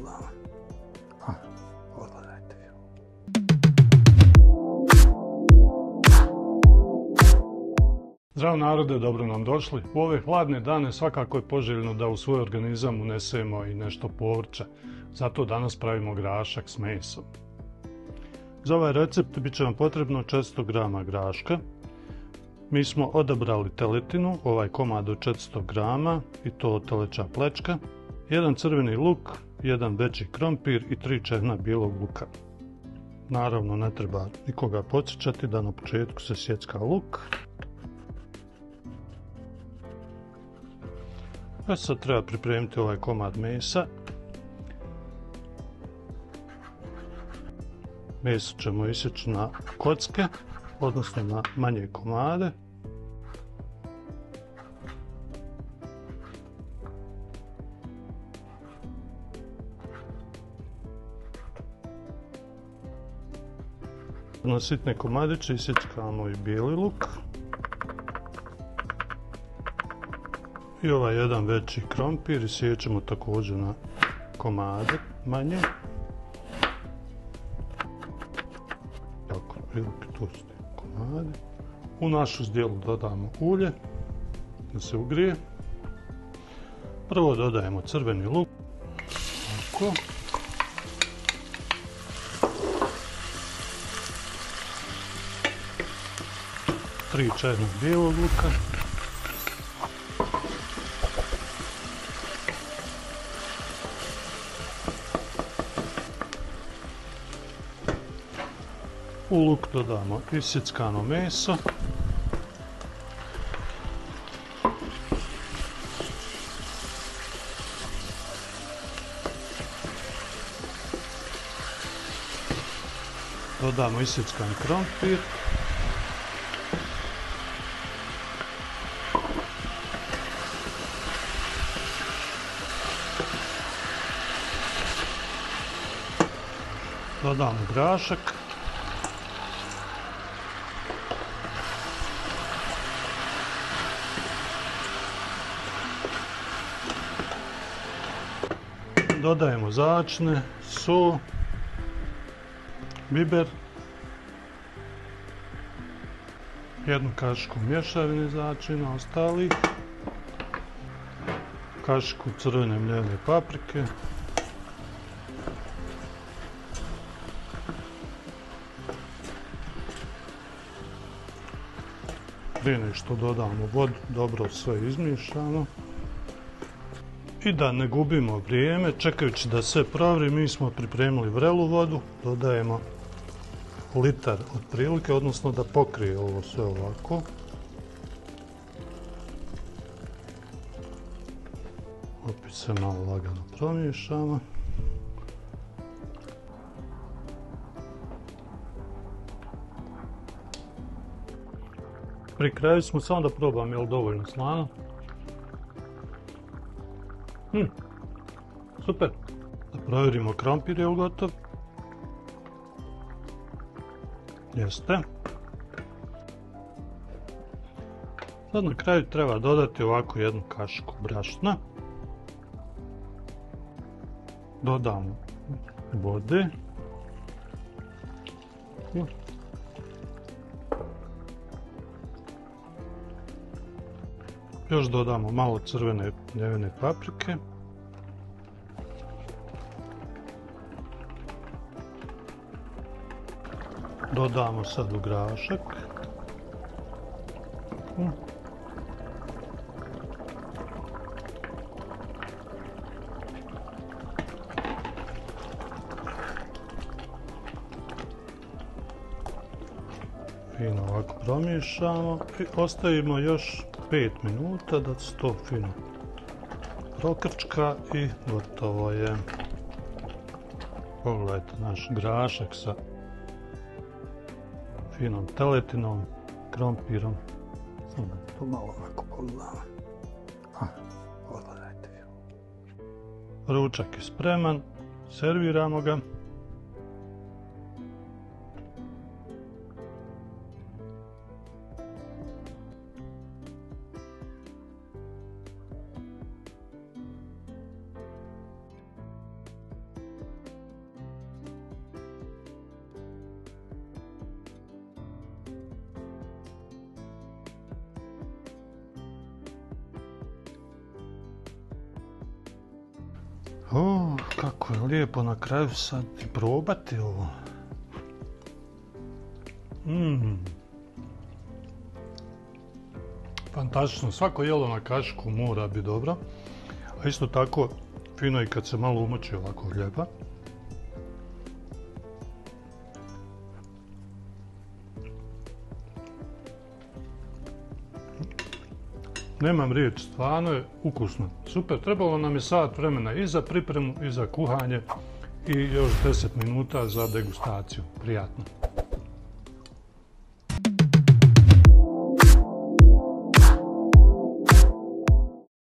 pogledamo. Pogledajte. Zdravo narode, dobro nam došli. U ove hladne dane svakako je poželjno da u svoj organizam unesemo i nešto povrća. Zato danas pravimo grašak s mesom. Za ovaj recept bit će nam potrebno 400 g graška. Mi smo odabrali teletinu, ovaj komad od 400 g i to teleća plečka, jedan crveni luk, jedan veći krompir i 3 čehna bijelog luka. Naravno ne treba nikoga podsjećati da na početku se sjecka luk. A sad treba pripremiti ovaj komad mesa. Meso ćemo isjeći na kocke, odnosno na manje komade. Na sitne komadiće isjeckamo i bijeli luk. I ovaj jedan veći krompir isjećemo također na komade manje. Tako, prilike tu su komade. U našu zdjelu dodamo ulje da se ugrije. Prvo dodajemo crveni luk. Tako. Tri čehna bijelog luka. U luk dodamo isjeckano meso. Dodamo isjeckan krompir. Dodamo grašak. Dodajemo začine, sol, biber, jednu kašiku mješavine začina, ostalih, kašiku crvene mljene paprike, prije nego što dodamo vodu, dobro sve izmiješamo. I da ne gubimo vrijeme, čekajući da sve provri, mi smo pripremili vrelu vodu, dodajemo litar otprilike, odnosno da pokrije ovo sve ovako. Opet se malo lagano promiješamo. Pri kraju smo samo da probam je li dovoljno slano. Super. Da provjerimo krompir je li gotov. Jeste. Sad na kraju treba dodati ovako jednu kašiku brašna. Dodamo vode. Još dodamo malo crvene mljevene paprike. Dodamo sad u grašak. Fino ovako promiješamo i ostavimo još 5 minuta da se to fino prokrčka i gotovo je. Pogledajte naš grašak sa finom teletinom, krompirom. Samo da to malo ovako pogledamo. Pogledajte. Ručak je spreman, serviramo ga. Kako je lijepo na kraju sad i probati ovo. Fantastično, svako jelo na kašiku mora biti dobro, a isto tako fino i kad se malo umoči ovako hljeba. Nemam riječ, stvarno je ukusno, super, trebalo nam je sat vremena i za pripremu i za kuhanje i još 10 minuta za degustaciju, prijatno.